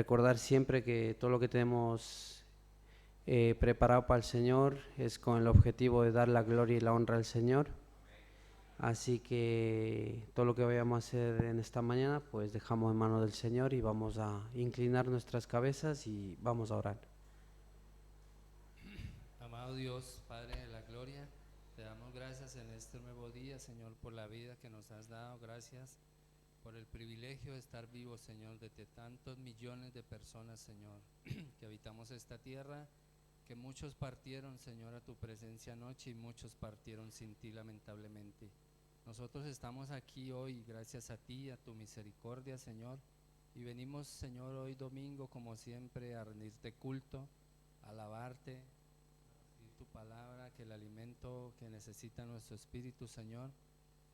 recordar siempre que todo lo que tenemos preparado para el Señor es con el objetivo de dar la gloria y la honra al Señor. Así que todo lo que vayamos a hacer en esta mañana, pues dejamos en manos del Señor y vamos a inclinar nuestras cabezas y vamos a orar. Amado Dios, Padre de la gloria, te damos gracias en este nuevo día, Señor, por la vida que nos has dado. Gracias por el privilegio de estar vivos, Señor, de tantos millones de personas, Señor, que habitamos esta tierra, que muchos partieron, Señor, a tu presencia anoche y muchos partieron sin ti, lamentablemente. Nosotros estamos aquí hoy gracias a ti, a tu misericordia, Señor, y venimos, Señor, hoy domingo, como siempre, a rendirte culto, a alabarte, tu palabra, que el alimento que necesita nuestro espíritu, Señor,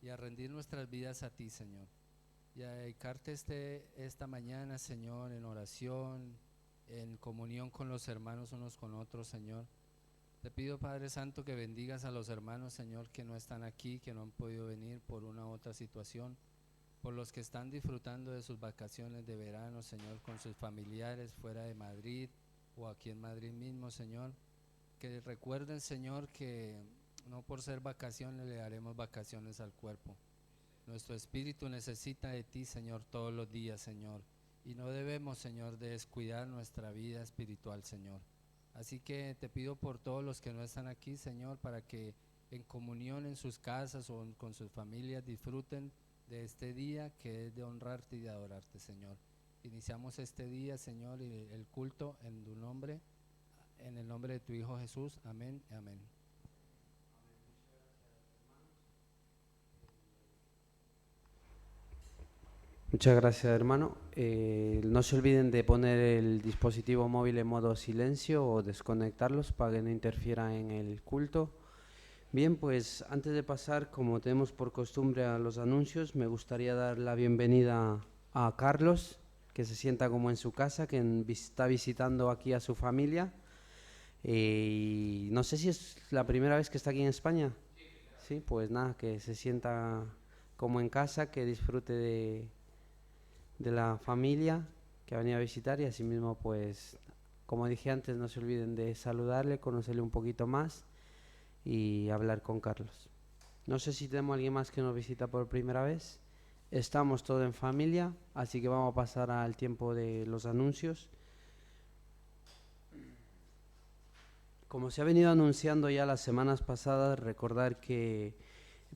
y a rendir nuestras vidas a ti, Señor, y a dedicarte esta mañana, Señor, en oración, en comunión con los hermanos unos con otros, Señor. Te pido, Padre Santo, que bendigas a los hermanos, Señor, que no están aquí, que no han podido venir por una u otra situación, por los que están disfrutando de sus vacaciones de verano, Señor, con sus familiares fuera de Madrid o aquí en Madrid mismo, Señor. Que recuerden, Señor, que no por ser vacaciones le daremos vacaciones al cuerpo. Nuestro espíritu necesita de ti, Señor, todos los días, Señor, y no debemos, Señor, descuidar nuestra vida espiritual, Señor. Así que te pido por todos los que no están aquí, Señor, para que en comunión en sus casas o con sus familias disfruten de este día que es de honrarte y de adorarte, Señor. Iniciamos este día, Señor, y el culto en tu nombre, en el nombre de tu Hijo Jesús. Amén, amén. Muchas gracias, hermano. No se olviden de poner el dispositivo móvil en modo silencio o desconectarlos para que no interfiera en el culto. Bien, pues antes de pasar, como tenemos por costumbre, a los anuncios, me gustaría dar la bienvenida a Carlos, que se sienta como en su casa, que está visitando aquí a su familia. Y no sé si es la primera vez que está aquí en España. Sí, pues nada, que se sienta como en casa, que disfrute de la familia que ha venido a visitar y asimismo, pues, como dije antes, no se olviden de saludarle, conocerle un poquito más y hablar con Carlos. No sé si tenemos a alguien más que nos visita por primera vez. Estamos todos en familia, así que vamos a pasar al tiempo de los anuncios. Como se ha venido anunciando ya las semanas pasadas, recordar que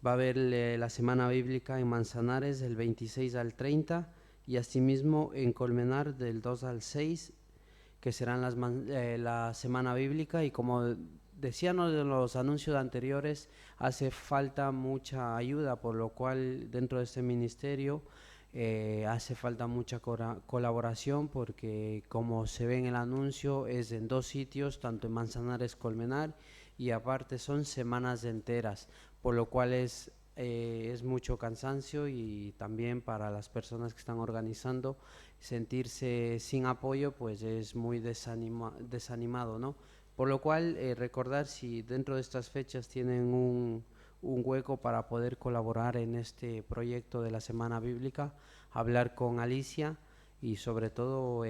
va a haber la Semana Bíblica en Manzanares del 26 al 30 y asimismo en Colmenar del 2 al 6, que serán la Semana Bíblica. Y como decían en los anuncios anteriores, hace falta mucha ayuda, por lo cual dentro de este ministerio hace falta mucha colaboración, porque como se ve en el anuncio es en dos sitios, tanto en Manzanares, Colmenar, y aparte son semanas enteras, por lo cual es mucho cansancio, y también para las personas que están organizando sentirse sin apoyo pues es muy desanimado, ¿no? Por lo cual recordar, si dentro de estas fechas tienen un hueco para poder colaborar en este proyecto de la Semana Bíblica, hablar con Alicia y sobre todo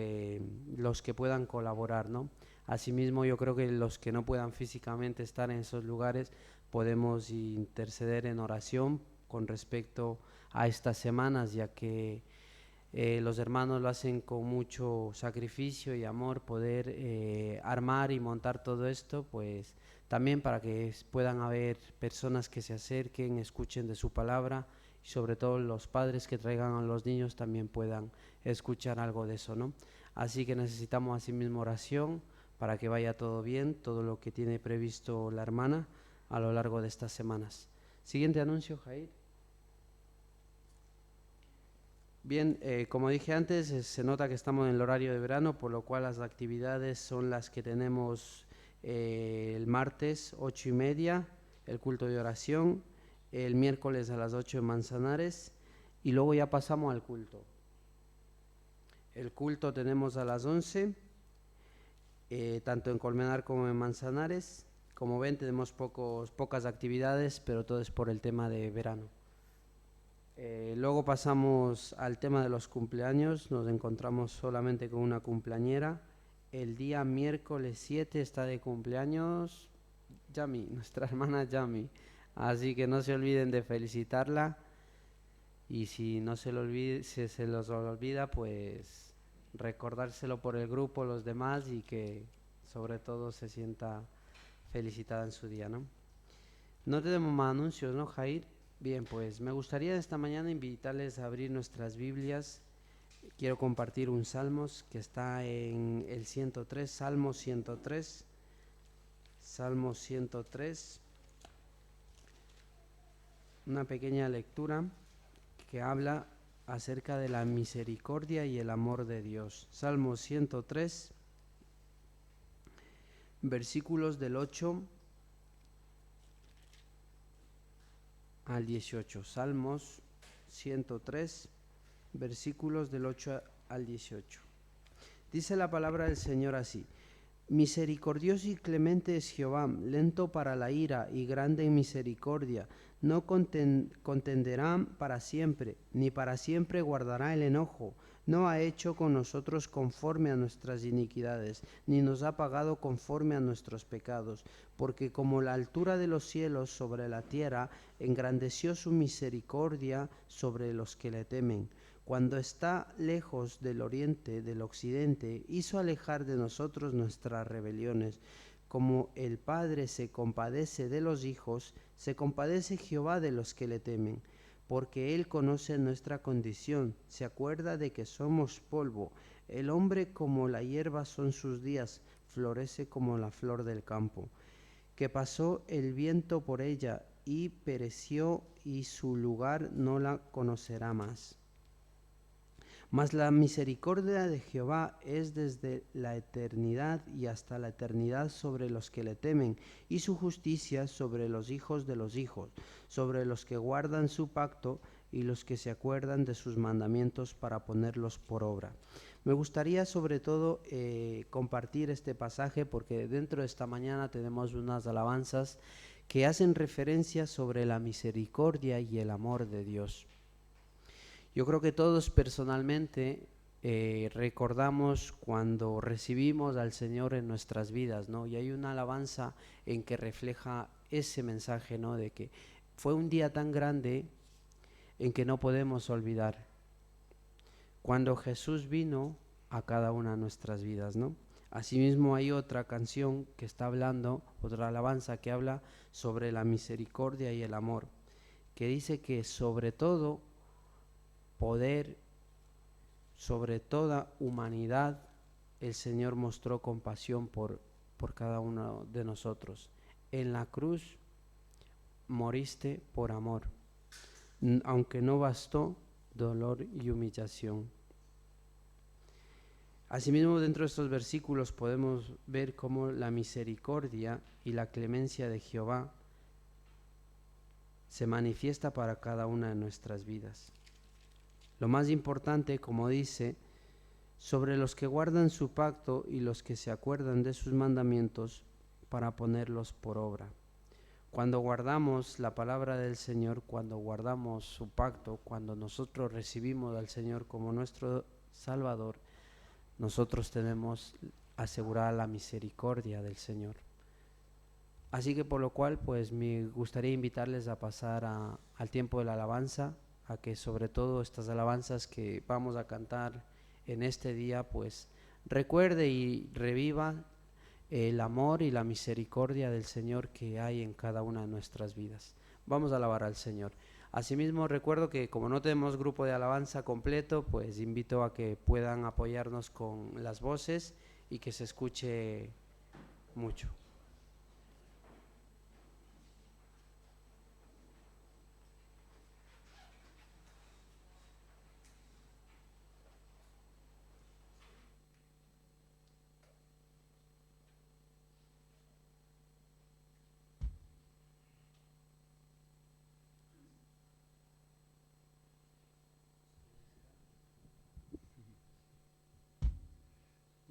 los que puedan colaborar, ¿no? Asimismo, yo creo que los que no puedan físicamente estar en esos lugares podemos interceder en oración con respecto a estas semanas, ya que los hermanos lo hacen con mucho sacrificio y amor, poder armar y montar todo esto, pues también para que puedan haber personas que se acerquen, escuchen de su palabra, y sobre todo los padres que traigan a los niños también puedan escuchar algo de eso, ¿no? Así que necesitamos asimismo oración para que vaya todo bien, todo lo que tiene previsto la hermana a lo largo de estas semanas. Siguiente anuncio, Jair. Bien, como dije antes, se nota que estamos en el horario de verano, por lo cual las actividades son las que tenemos el martes 8:30, el culto de oración, el miércoles a las 8 en Manzanares, y luego ya pasamos al culto. El culto tenemos a las 11, tanto en Colmenar como en Manzanares. Como ven, tenemos pocas actividades, pero todo es por el tema de verano. Luego pasamos al tema de los cumpleaños. Nos encontramos solamente con una cumpleañera. El día miércoles 7 está de cumpleaños Yami, nuestra hermana Yami. Así que no se olviden de felicitarla. Y si no se lo olvide, si se los olvida, pues recordárselo por el grupo, los demás, y que sobre todo se sienta felicitada en su día, ¿no? No tenemos más anuncios, ¿no, Jair? Bien, pues me gustaría esta mañana invitarles a abrir nuestras Biblias. Quiero compartir un salmos que está en el 103, Salmo 103. Salmo 103. Una pequeña lectura que habla acerca de la misericordia y el amor de Dios. Salmo 103, versículos del 8 al 18. Salmos 103, versículos del 8 al 18. Dice la palabra del Señor así: Misericordioso y clemente es Jehová, lento para la ira y grande en misericordia. No contenderá para siempre, ni para siempre guardará el enojo. No ha hecho con nosotros conforme a nuestras iniquidades, ni nos ha pagado conforme a nuestros pecados. Porque como la altura de los cielos sobre la tierra, engrandeció su misericordia sobre los que le temen. Cuando está lejos del oriente, del occidente, hizo alejar de nosotros nuestras rebeliones. Como el Padre se compadece de los hijos, se compadece Jehová de los que le temen, porque Él conoce nuestra condición, se acuerda de que somos polvo. El hombre como la hierba son sus días, florece como la flor del campo. Que pasó el viento por ella y pereció, y su lugar no la conocerá más. Mas la misericordia de Jehová es desde la eternidad y hasta la eternidad sobre los que le temen, y su justicia sobre los hijos de los hijos, sobre los que guardan su pacto y los que se acuerdan de sus mandamientos para ponerlos por obra. Me gustaría sobre todo compartir este pasaje porque dentro de esta mañana tenemos unas alabanzas que hacen referencia sobre la misericordia y el amor de Dios. Yo creo que todos personalmente recordamos cuando recibimos al Señor en nuestras vidas, ¿no? Y hay una alabanza en que refleja ese mensaje, ¿no? De que fue un día tan grande en que no podemos olvidar cuando Jesús vino a cada una de nuestras vidas, ¿no? Asimismo hay otra canción que está hablando, otra alabanza que habla sobre la misericordia y el amor, que dice que sobre todo poder, sobre toda humanidad, el Señor mostró compasión por cada uno de nosotros. En la cruz moriste por amor, aunque no bastó dolor y humillación. Asimismo, dentro de estos versículos podemos ver cómo la misericordia y la clemencia de Jehová se manifiesta para cada una de nuestras vidas. Lo más importante, como dice, sobre los que guardan su pacto y los que se acuerdan de sus mandamientos para ponerlos por obra. Cuando guardamos la palabra del Señor, cuando guardamos su pacto, cuando nosotros recibimos al Señor como nuestro Salvador, nosotros tenemos asegurada la misericordia del Señor. Así que por lo cual, pues me gustaría invitarles a pasar al tiempo de la alabanza, a que sobre todo estas alabanzas que vamos a cantar en este día, pues recuerde y reviva el amor y la misericordia del Señor que hay en cada una de nuestras vidas. Vamos a alabar al Señor. Asimismo, recuerdo que como no tenemos grupo de alabanza completo, pues invito a que puedan apoyarnos con las voces y que se escuche mucho.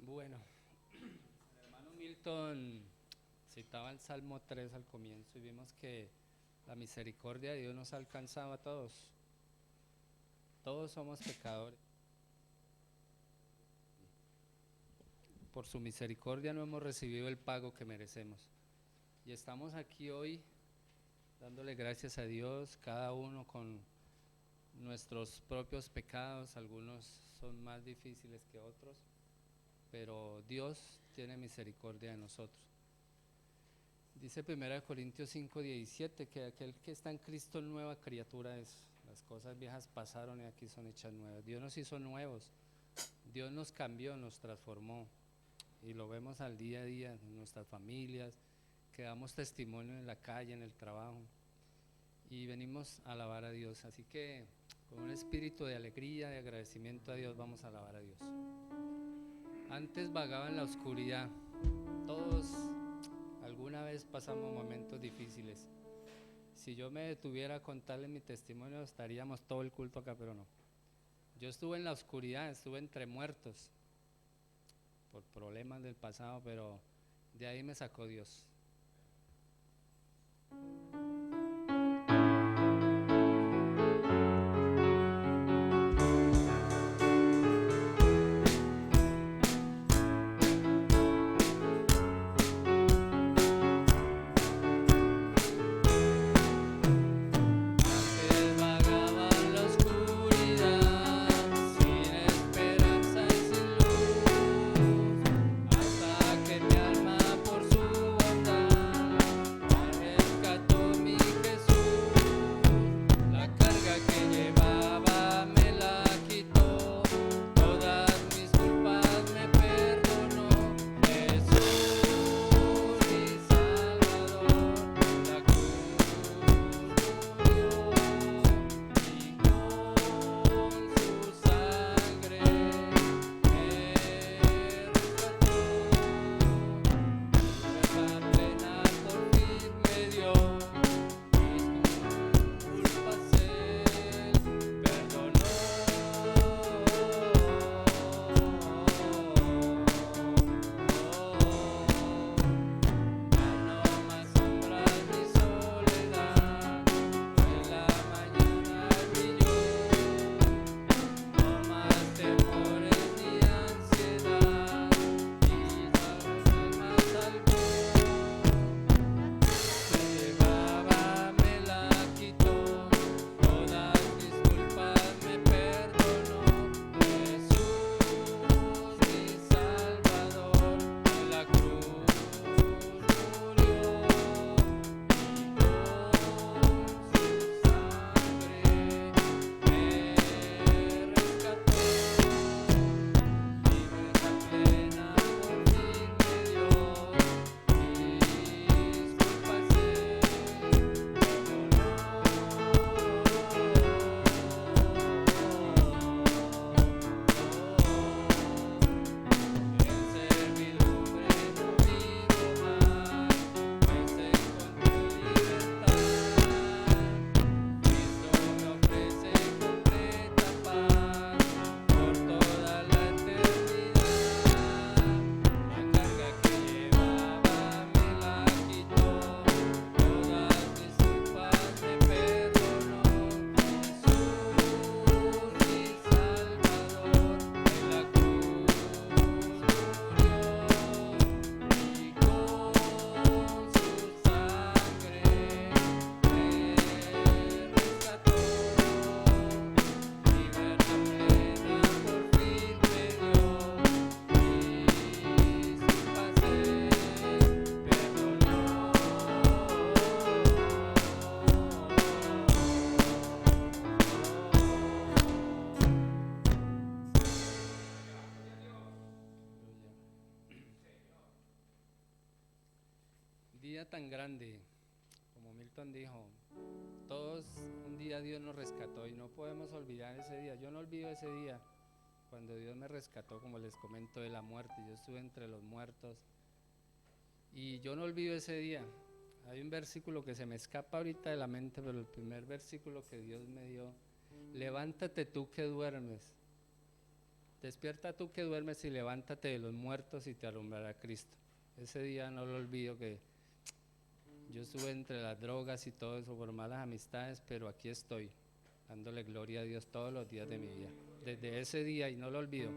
Bueno, el hermano Milton citaba el Salmo 3 al comienzo y vimos que la misericordia de Dios nos alcanzaba a todos. Todos somos pecadores. Por su misericordia no hemos recibido el pago que merecemos. Y estamos aquí hoy dándole gracias a Dios, cada uno con nuestros propios pecados. Algunos son más difíciles que otros, pero Dios tiene misericordia de nosotros. Dice 1 Corintios 5:17 que aquel que está en Cristo nueva criatura es. Las cosas viejas pasaron y aquí son hechas nuevas. Dios nos hizo nuevos, Dios nos cambió, nos transformó, y lo vemos al día a día en nuestras familias, que damos testimonio en la calle, en el trabajo, y venimos a alabar a Dios. Así que con un espíritu de alegría, de agradecimiento a Dios, vamos a alabar a Dios. Antes vagaba en la oscuridad. Todos alguna vez pasamos momentos difíciles. Si yo me detuviera a contarles mi testimonio, estaríamos todo el culto acá, pero no. Yo estuve en la oscuridad, estuve entre muertos por problemas del pasado, pero de ahí me sacó Dios. Día tan grande, como Milton dijo, todos un día Dios nos rescató y no podemos olvidar ese día. Yo no olvido ese día cuando Dios me rescató, como les comento, de la muerte. Yo estuve entre los muertos y yo no olvido ese día. Hay un versículo que se me escapa ahorita de la mente, pero el primer versículo que Dios me dio: levántate tú que duermes, despierta tú que duermes y levántate de los muertos y te alumbrará Cristo. Ese día no lo olvido, que yo estuve entre las drogas y todo eso por malas amistades, pero aquí estoy. dándole gloria a Dios todos los días de mi vida. Desde ese día, y no lo olvido.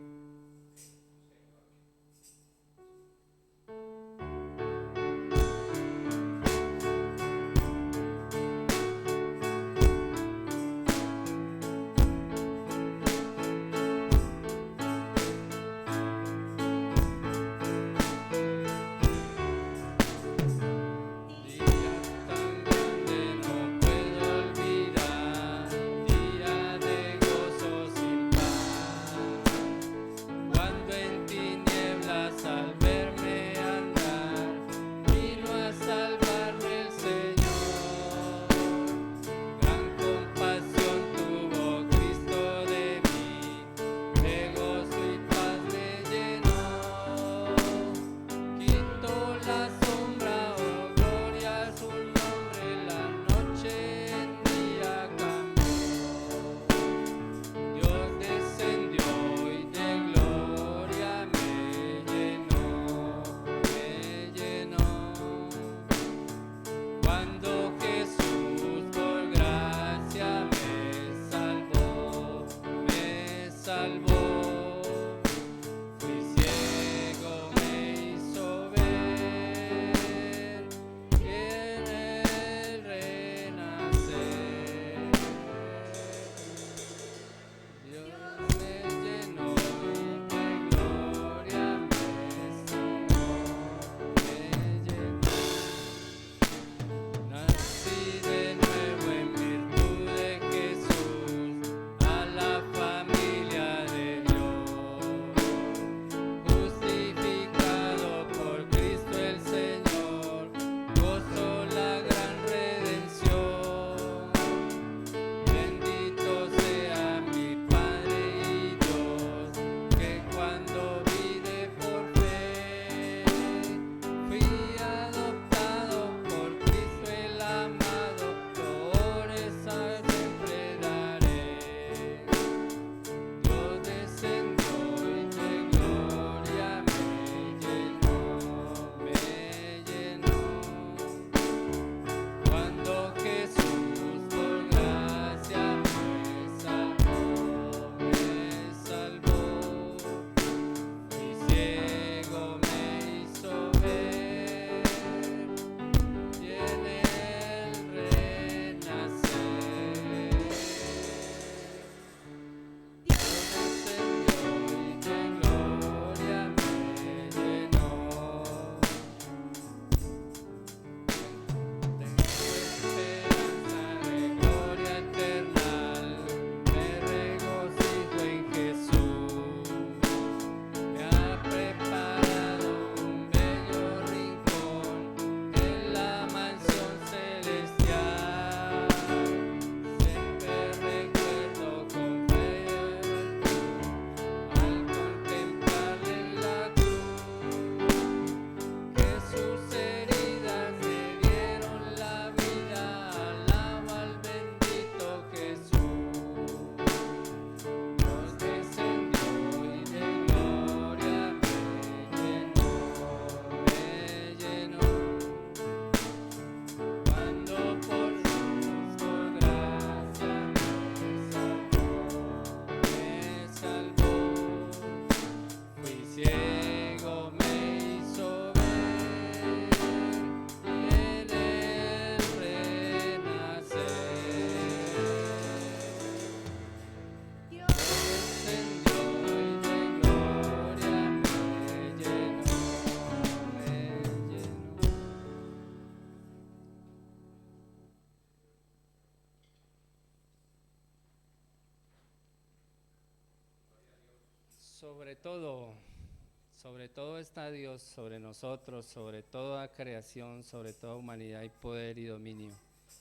Sobre todo está Dios, sobre nosotros, sobre toda creación, sobre toda humanidad y poder y dominio.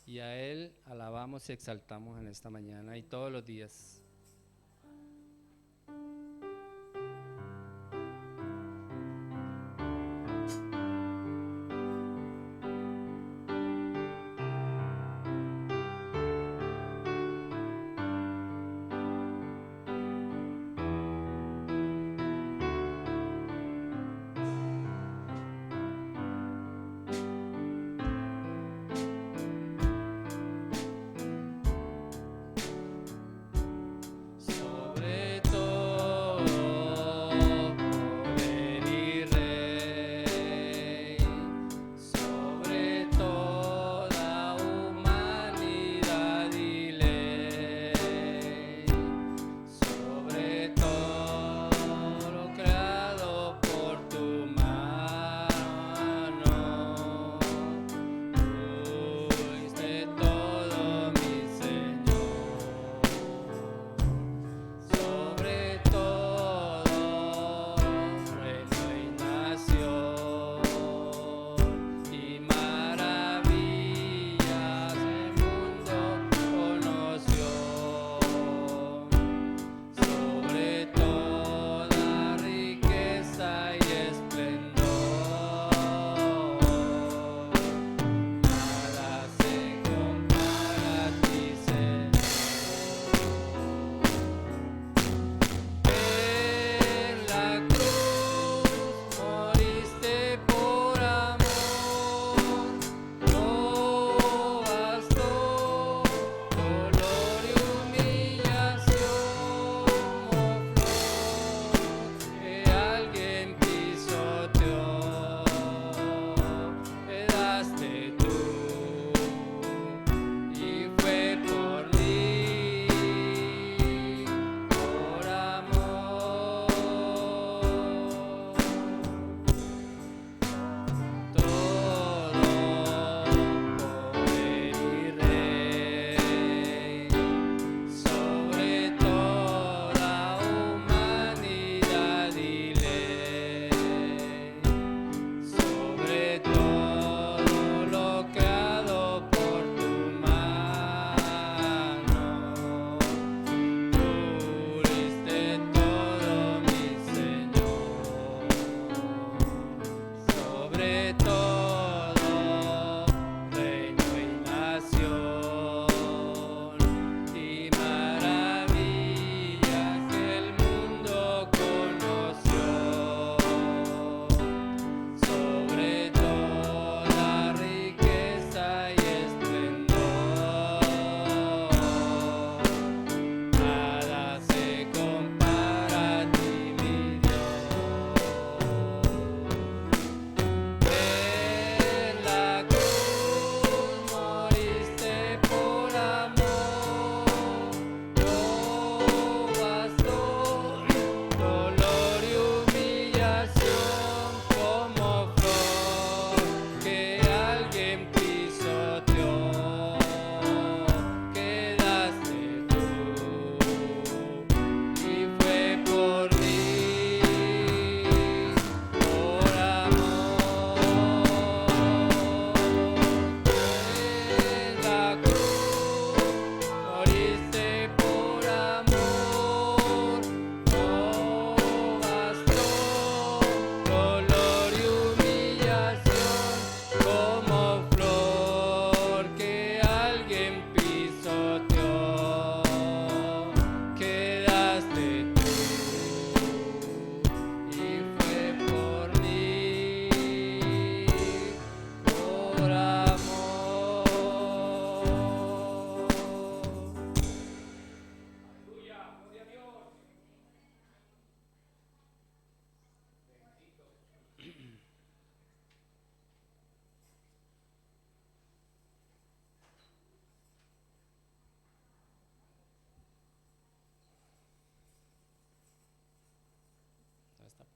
Y a Él alabamos y exaltamos en esta mañana y todos los días.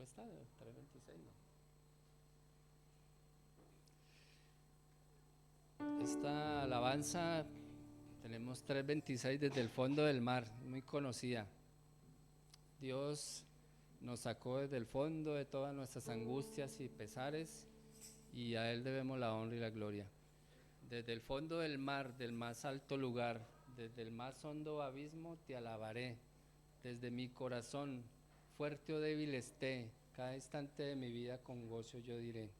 está? 3:26, ¿no? Esta alabanza tenemos 3:26 desde el fondo del mar, muy conocida. Dios nos sacó desde el fondo de todas nuestras angustias y pesares y a Él debemos la honra y la gloria. Desde el fondo del mar, del más alto lugar, desde el más hondo abismo te alabaré. Desde mi corazón, fuerte o débil esté, cada instante de mi vida con gozo yo diré.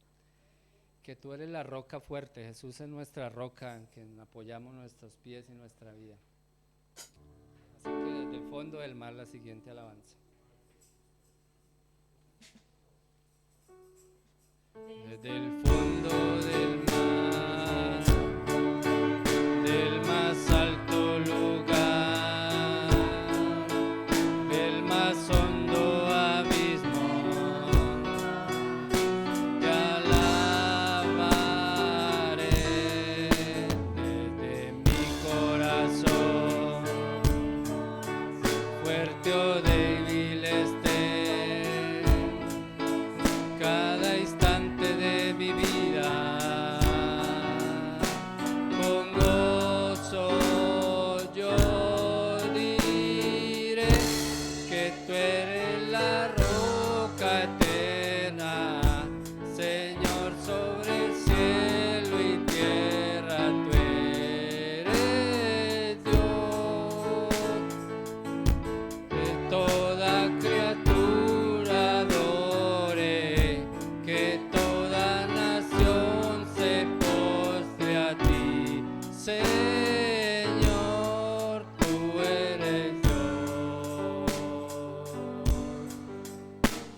Que tú eres la roca fuerte, Jesús es nuestra roca, en quien apoyamos nuestros pies y nuestra vida. Así que desde el fondo del mar la siguiente alabanza. Desde el fondo del mar, del más alto lugar, del más hondo abismo, te alabaré. Desde mi corazón, fuerte o débil esté, cada instante de mi vida, con gozo yo diré que tú eres la roca eterna, Señor, sobre el cielo y tierra, tú eres Dios. Que toda criatura adore, que toda nación se postre a ti, Señor, tú eres Dios.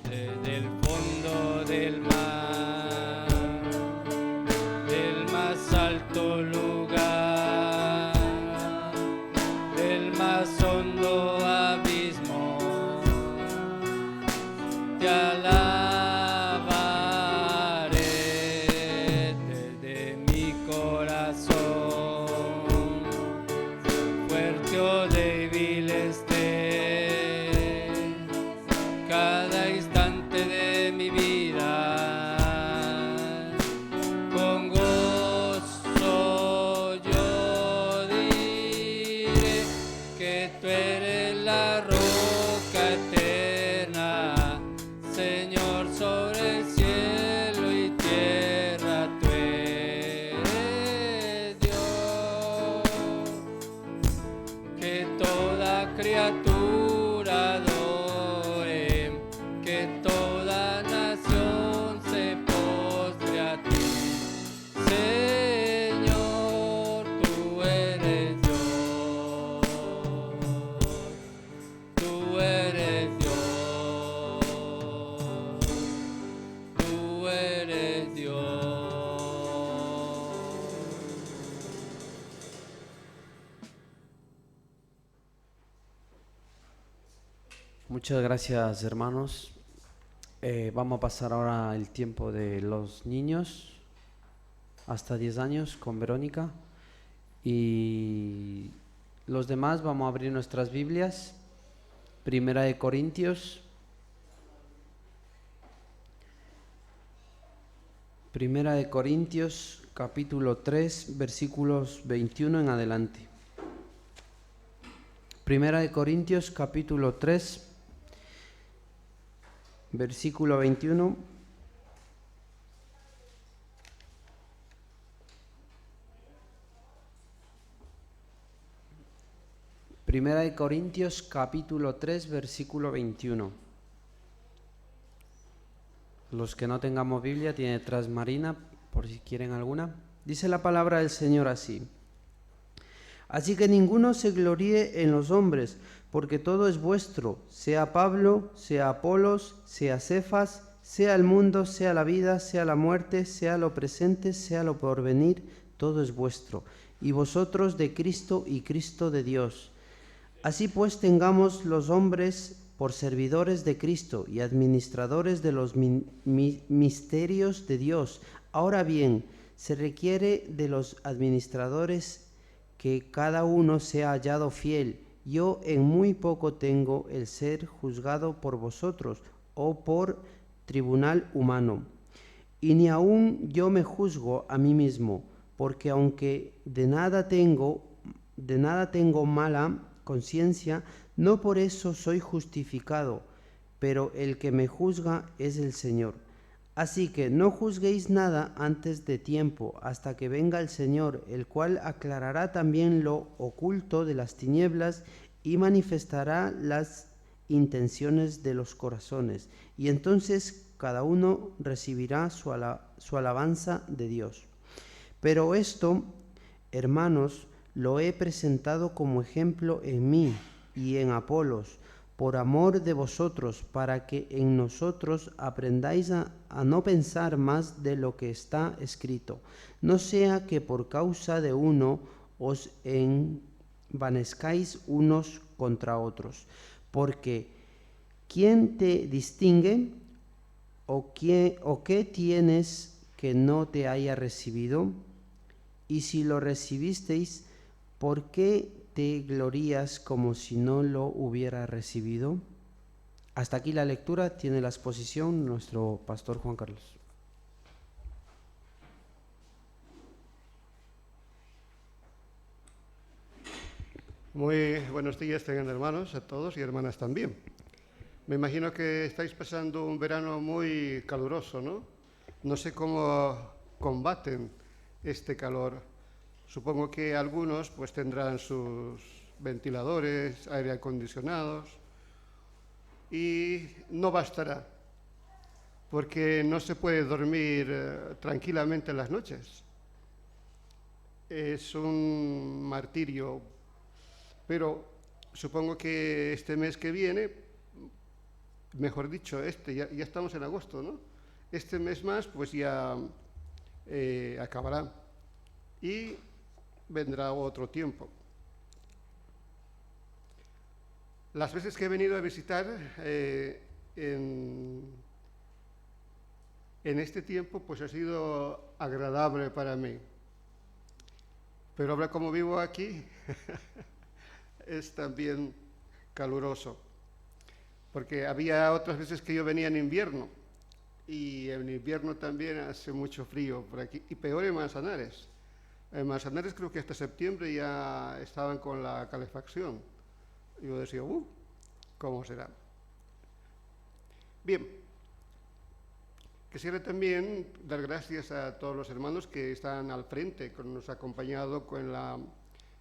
Desde el fondo del mar, del más alto lugar, del más hondo abismo, te alabaré. Desde mi corazón, fuerte o débil esté, cada instante de mi vida, con gozo yo diré que tú eres la roca eterna, Señor, sobre el cielo y tierra, tú eres Dios. Que toda criatura adore, que toda nación se postre a ti, Señor, tú eres Dios. Tú eres Dios. Tú eres Dios. Muchas gracias, hermanos. Vamos a pasar ahora el tiempo de los niños hasta 10 años con Verónica, y los demás vamos a abrir nuestras Biblias. Primera de Corintios, capítulo 3, versículos 21 en adelante. Primera de Corintios, capítulo 3, versículo 21. Primera de Corintios, capítulo 3, versículo 21. Los que no tengamos Biblia, tiene detrás Marina, por si quieren alguna. Dice la palabra del Señor así: Así que ninguno se gloríe en los hombres, porque todo es vuestro, sea Pablo, sea Apolos, sea Cefas, sea el mundo, sea la vida, sea la muerte, sea lo presente, sea lo porvenir, todo es vuestro, y vosotros de Cristo y Cristo de Dios. Así pues tengamos los hombres por servidores de Cristo y administradores de los misterios de Dios. Ahora bien, se requiere de los administradores que cada uno sea hallado fiel. Yo en muy poco tengo el ser juzgado por vosotros, o por tribunal humano. Y ni aun yo me juzgo a mí mismo, porque aunque de nada tengo mala conciencia, no por eso soy justificado, pero el que me juzga es el Señor. Así que no juzguéis nada antes de tiempo, hasta que venga el Señor, el cual aclarará también lo oculto de las tinieblas y manifestará las intenciones de los corazones. Y entonces cada uno recibirá su alabanza de Dios. Pero esto, hermanos, lo he presentado como ejemplo en mí y en Apolos, por amor de vosotros, para que en nosotros aprendáis a no pensar más de lo que está escrito, no sea que por causa de uno os envanezcáis unos contra otros. Porque ¿quién te distingue? ¿O qué tienes que no te haya recibido? Y si lo recibisteis, ¿por qué te glorías como si no lo hubiera recibido? Hasta aquí la lectura. Tiene la exposición nuestro pastor Juan Carlos. Muy buenos días tengan hermanos, a todos y hermanas también. Me imagino que estáis pasando un verano muy caluroso, ¿no? No sé cómo combaten este calor. Supongo que algunos pues tendrán sus ventiladores, aire acondicionados y no bastará, porque no se puede dormir tranquilamente en las noches. Es un martirio, pero supongo que este mes que viene, mejor dicho, ya estamos en agosto, ¿no? Este mes más pues ya acabará y vendrá otro tiempo. Las veces que he venido a visitar en este tiempo pues ha sido agradable para mí. Pero ahora como vivo aquí es también caluroso. Porque había otras veces que yo venía en invierno y en invierno también hace mucho frío por aquí y peor en Manzanares. En Manzanares creo que hasta septiembre ya estaban con la calefacción. Y yo decía, ¿cómo será? Bien, quisiera también dar gracias a todos los hermanos que están al frente, que nos han acompañado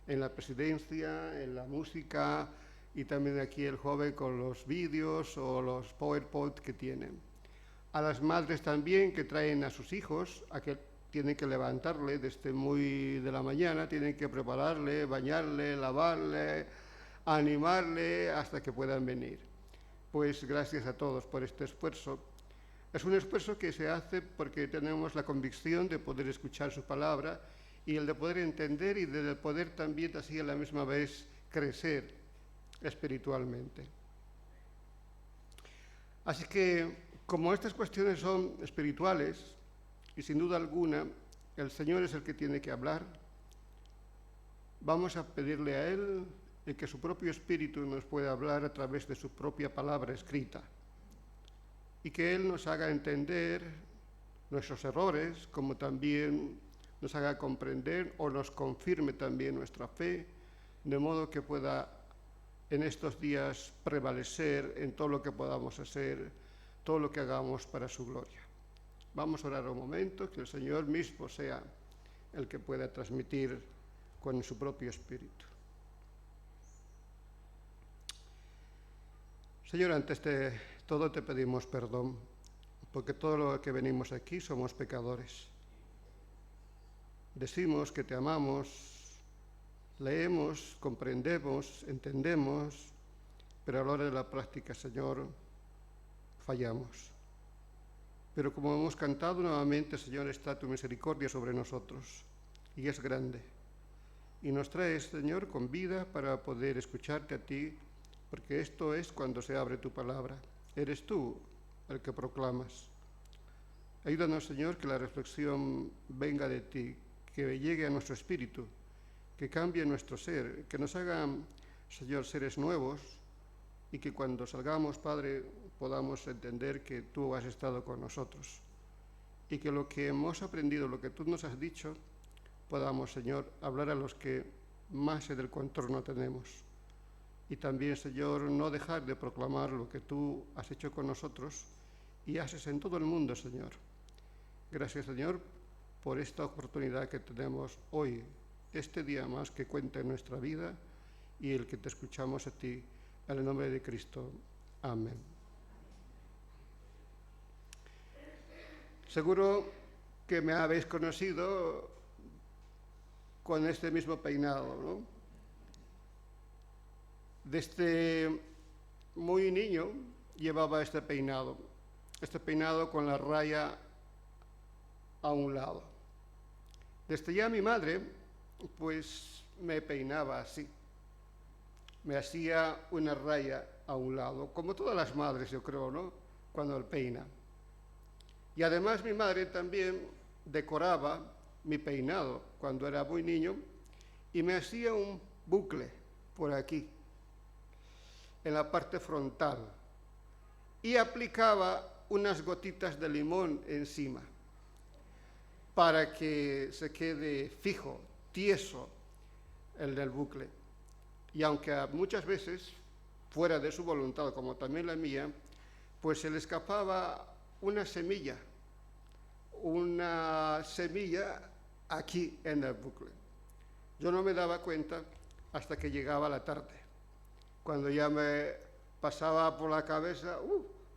en la presidencia, en la música y también aquí el joven con los vídeos o los PowerPoint que tienen. A las madres también que traen a sus hijos, a que tienen que levantarle desde muy de la mañana, tienen que prepararle, bañarle, lavarle, animarle hasta que puedan venir. Pues gracias a todos por este esfuerzo. Es un esfuerzo que se hace porque tenemos la convicción de poder escuchar su palabra y el de poder entender y de poder también así a la misma vez crecer espiritualmente. Así que, como estas cuestiones son espirituales, y sin duda alguna el Señor es el que tiene que hablar, vamos a pedirle a Él que su propio Espíritu nos pueda hablar a través de su propia palabra escrita y que Él nos haga entender nuestros errores, como también nos haga comprender o nos confirme también nuestra fe, de modo que pueda en estos días prevalecer en todo lo que podamos hacer, todo lo que hagamos para su gloria. Vamos a orar un momento, que el Señor mismo sea el que pueda transmitir con su propio Espíritu. Señor, antes de todo te pedimos perdón, porque todo lo que venimos aquí somos pecadores. Decimos que te amamos, leemos, comprendemos, entendemos, pero a la hora de la práctica, Señor, fallamos. Pero como hemos cantado nuevamente, Señor, está tu misericordia sobre nosotros, y es grande. Y nos traes, Señor, con vida para poder escucharte a ti, porque esto es cuando se abre tu palabra. Eres tú el que proclamas. Ayúdanos, Señor, que la reflexión venga de ti, que llegue a nuestro espíritu, que cambie nuestro ser, que nos haga, Señor, seres nuevos, y que cuando salgamos, Padre, podamos entender que tú has estado con nosotros y que lo que hemos aprendido, lo que tú nos has dicho, podamos, Señor, hablar a los que más en el contorno tenemos. Y también, Señor, no dejar de proclamar lo que tú has hecho con nosotros y haces en todo el mundo, Señor. Gracias, Señor, por esta oportunidad que tenemos hoy, este día más que cuenta en nuestra vida y el que te escuchamos a ti, en el nombre de Cristo. Amén. Seguro que me habéis conocido con este mismo peinado, ¿no? Desde muy niño llevaba este peinado con la raya a un lado. Desde ya mi madre, pues me peinaba así, me hacía una raya a un lado, como todas las madres, yo creo, ¿no?, cuando el peina. Y además mi madre también decoraba mi peinado cuando era muy niño y me hacía un bucle por aquí, en la parte frontal, y aplicaba unas gotitas de limón encima para que se quede fijo, tieso el del bucle. Y aunque muchas veces, fuera de su voluntad, como también la mía, pues se le escapaba una semilla aquí en el bucle. Yo no me daba cuenta hasta que llegaba la tarde, cuando ya me pasaba por la cabeza,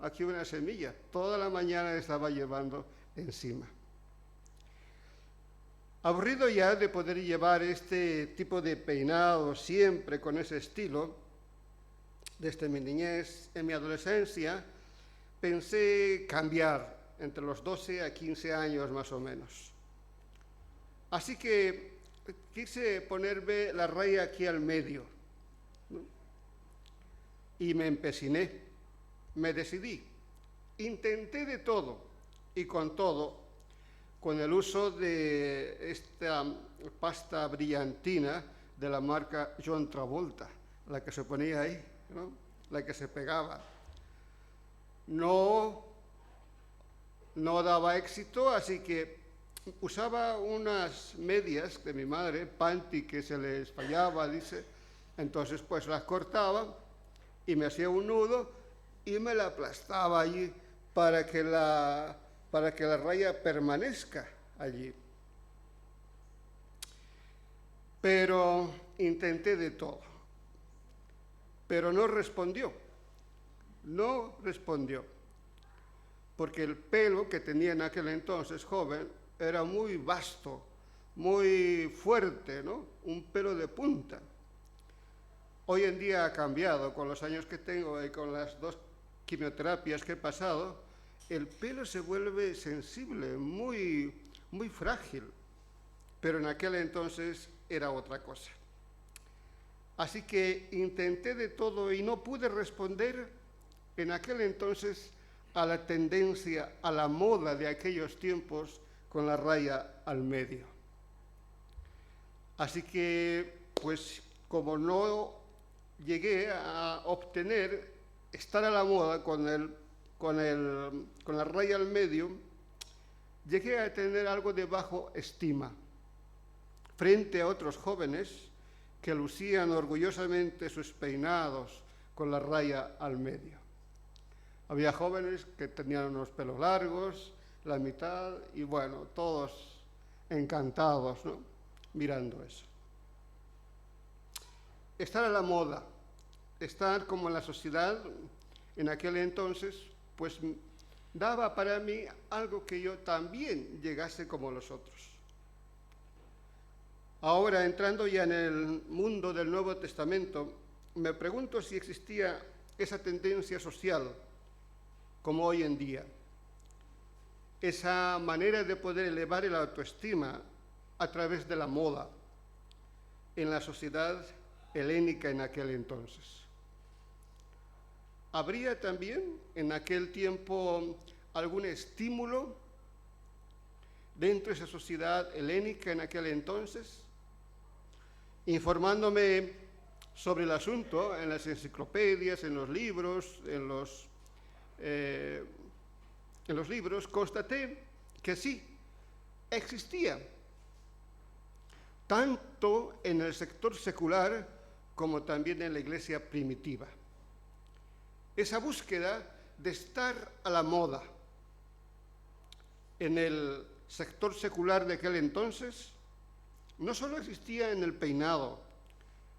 aquí una semilla. Toda la mañana estaba llevando encima. Aburrido ya de poder llevar este tipo de peinado siempre con ese estilo, desde mi niñez, en mi adolescencia, pensé cambiar entre los 12 a 15 años más o menos. Así que quise ponerme la raya aquí al medio, ¿no? Y me empeciné, me decidí. Intenté de todo y con todo, con el uso de esta pasta brillantina de la marca John Travolta, la que se ponía ahí, ¿no?, la que se pegaba. No daba éxito, así que usaba unas medias de mi madre, panty, que se les fallaba, dice. Entonces pues las cortaba y me hacía un nudo y me la aplastaba allí para que la raya permanezca allí. Pero intenté de todo, pero no respondió, porque el pelo que tenía en aquel entonces, joven, era muy vasto, muy fuerte, ¿no?, un pelo de punta. Hoy en día ha cambiado, con los años que tengo y con las 2 quimioterapias que he pasado, el pelo se vuelve sensible, muy, muy frágil, pero en aquel entonces era otra cosa. Así que intenté de todo y no pude responder en aquel entonces a la tendencia, a la moda de aquellos tiempos con la raya al medio. Así que, pues, como no llegué a obtener estar a la moda con la raya al medio, llegué a tener algo de bajo estima frente a otros jóvenes que lucían orgullosamente sus peinados con la raya al medio. Había jóvenes que tenían unos pelos largos, la mitad, y bueno, todos encantados, ¿no?, mirando eso. Estar a la moda, estar como en la sociedad en aquel entonces, pues daba para mí algo que yo también llegase como los otros. Ahora, entrando ya en el mundo del Nuevo Testamento, me pregunto si existía esa tendencia social como hoy en día, esa manera de poder elevar el autoestima a través de la moda en la sociedad helénica en aquel entonces. ¿Habría también en aquel tiempo algún estímulo dentro de esa sociedad helénica en aquel entonces? Informándome sobre el asunto en las enciclopedias, en los libros, constaté que sí, existía, tanto en el sector secular como también en la iglesia primitiva. Esa búsqueda de estar a la moda. En el sector secular de aquel entonces, no solo existía en el peinado,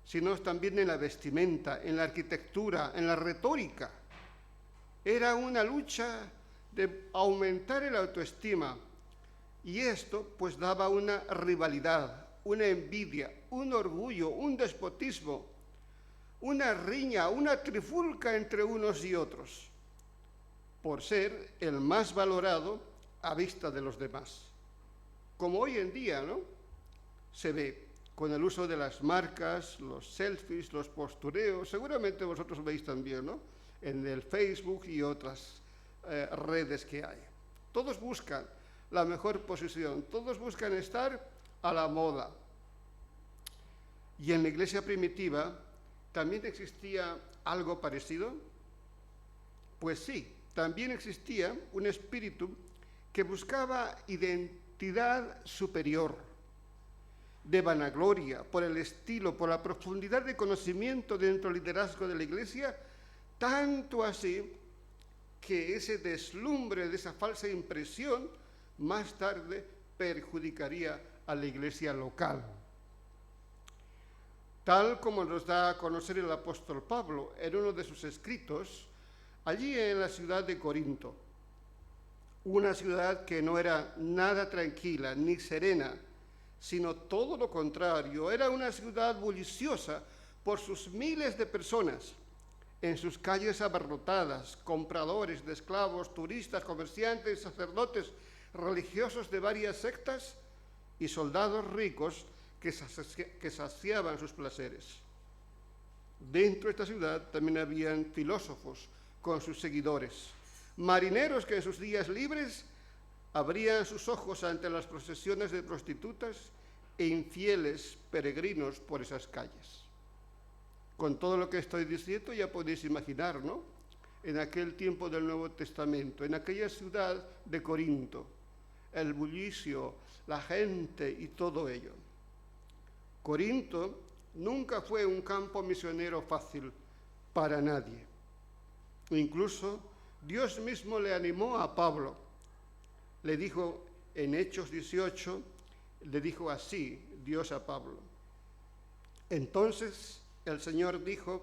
sino también en la vestimenta, en la arquitectura, en la retórica. Era una lucha de aumentar el autoestima, y esto pues daba una rivalidad, una envidia, un orgullo, un despotismo, una riña, una trifulca entre unos y otros, por ser el más valorado a vista de los demás. Como hoy en día, ¿no?, se ve con el uso de las marcas, los selfies, los postureos, seguramente vosotros veis también, ¿no?, en el Facebook y otras redes que hay. Todos buscan la mejor posición, todos buscan estar a la moda. Y en la iglesia primitiva también existía algo parecido. Pues sí, también existía un espíritu que buscaba identidad superior, de vanagloria, por el estilo, por la profundidad de conocimiento dentro del liderazgo de la iglesia, tanto así que ese deslumbre de esa falsa impresión más tarde perjudicaría a la iglesia local. Tal como nos da a conocer el apóstol Pablo en uno de sus escritos, allí en la ciudad de Corinto, una ciudad que no era nada tranquila ni serena, sino todo lo contrario, era una ciudad bulliciosa por sus miles de personas, en sus calles abarrotadas, compradores de esclavos, turistas, comerciantes, sacerdotes, religiosos de varias sectas y soldados ricos que saciaban sus placeres. Dentro de esta ciudad también habían filósofos con sus seguidores, marineros que en sus días libres abrían sus ojos ante las procesiones de prostitutas e infieles peregrinos por esas calles. Con todo lo que estoy diciendo ya podéis imaginar, ¿no?, en aquel tiempo del Nuevo Testamento, en aquella ciudad de Corinto, el bullicio, la gente y todo ello. Corinto nunca fue un campo misionero fácil para nadie. Incluso Dios mismo le animó a Pablo. Le dijo en Hechos 18, le dijo así Dios a Pablo: entonces el Señor dijo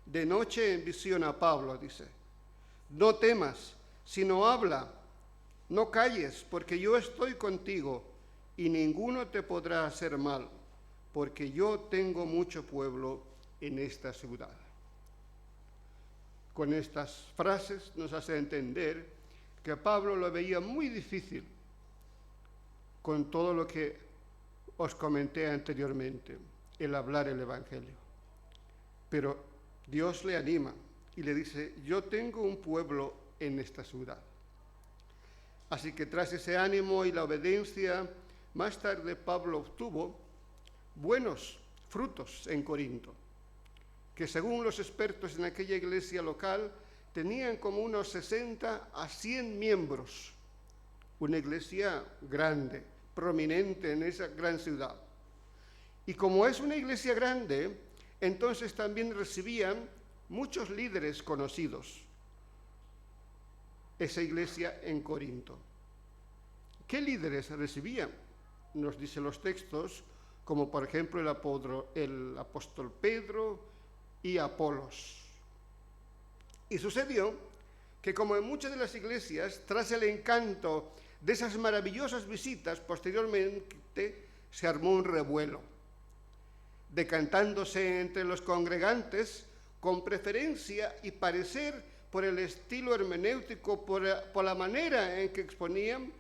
de noche en visión a Pablo, dice: no temas, sino habla, no calles, porque yo estoy contigo y ninguno te podrá hacer mal, porque yo tengo mucho pueblo en esta ciudad. Con estas frases nos hace entender que Pablo lo veía muy difícil con todo lo que os comenté anteriormente, el hablar el Evangelio. Pero Dios le anima y le dice: yo tengo un pueblo en esta ciudad. Así que tras ese ánimo y la obediencia, más tarde Pablo obtuvo buenos frutos en Corinto, que según los expertos en aquella iglesia local tenían como unos 60 a 100 miembros, una iglesia grande, prominente en esa gran ciudad. Y como es una iglesia grande, entonces también recibían muchos líderes conocidos esa iglesia en Corinto. ¿Qué líderes recibían? Nos dicen los textos, como por ejemplo el apóstol Pedro y Apolos. Y sucedió que, como en muchas de las iglesias, tras el encanto de esas maravillosas visitas, posteriormente se armó un revuelo, decantándose entre los congregantes con preferencia y parecer por el estilo hermenéutico, por la manera en que exponían,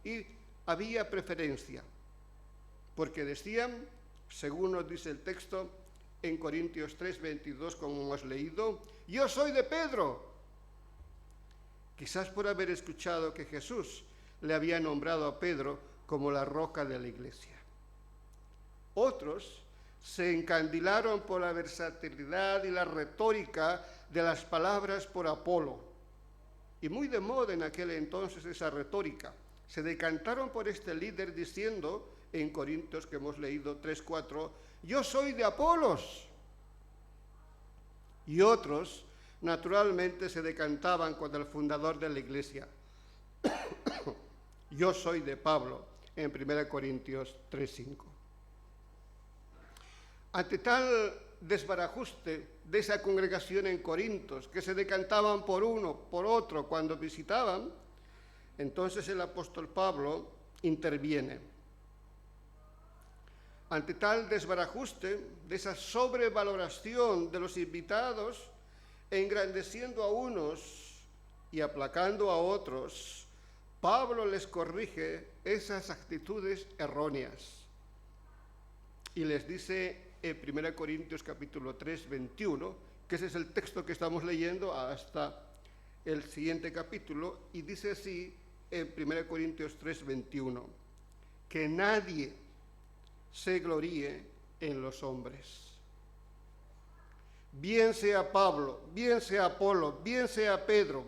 y había preferencia, porque decían, según nos dice el texto en Corintios 3:22, como hemos leído: yo soy de Pedro, quizás por haber escuchado que Jesús le había nombrado a Pedro como la roca de la iglesia. Otros se encandilaron por la versatilidad y la retórica de las palabras por Apolo. Y muy de moda en aquel entonces esa retórica. Se decantaron por este líder diciendo, en Corintios que hemos leído 3:4, yo soy de Apolos. Y otros, naturalmente, se decantaban con el fundador de la iglesia. Yo soy de Pablo, en 1 Corintios 3:5. Ante tal desbarajuste de esa congregación en Corintios, que se decantaban por uno, por otro, cuando visitaban, entonces el apóstol Pablo interviene. Ante tal desbarajuste de esa sobrevaloración de los invitados, engrandeciendo a unos y aplacando a otros, Pablo les corrige esas actitudes erróneas y les dice en 1 Corintios capítulo 3, 21, que ese es el texto que estamos leyendo hasta el siguiente capítulo, y dice así en 1 Corintios 3, 21, que nadie se gloríe en los hombres. Bien sea Pablo, bien sea Apolo, bien sea Pedro.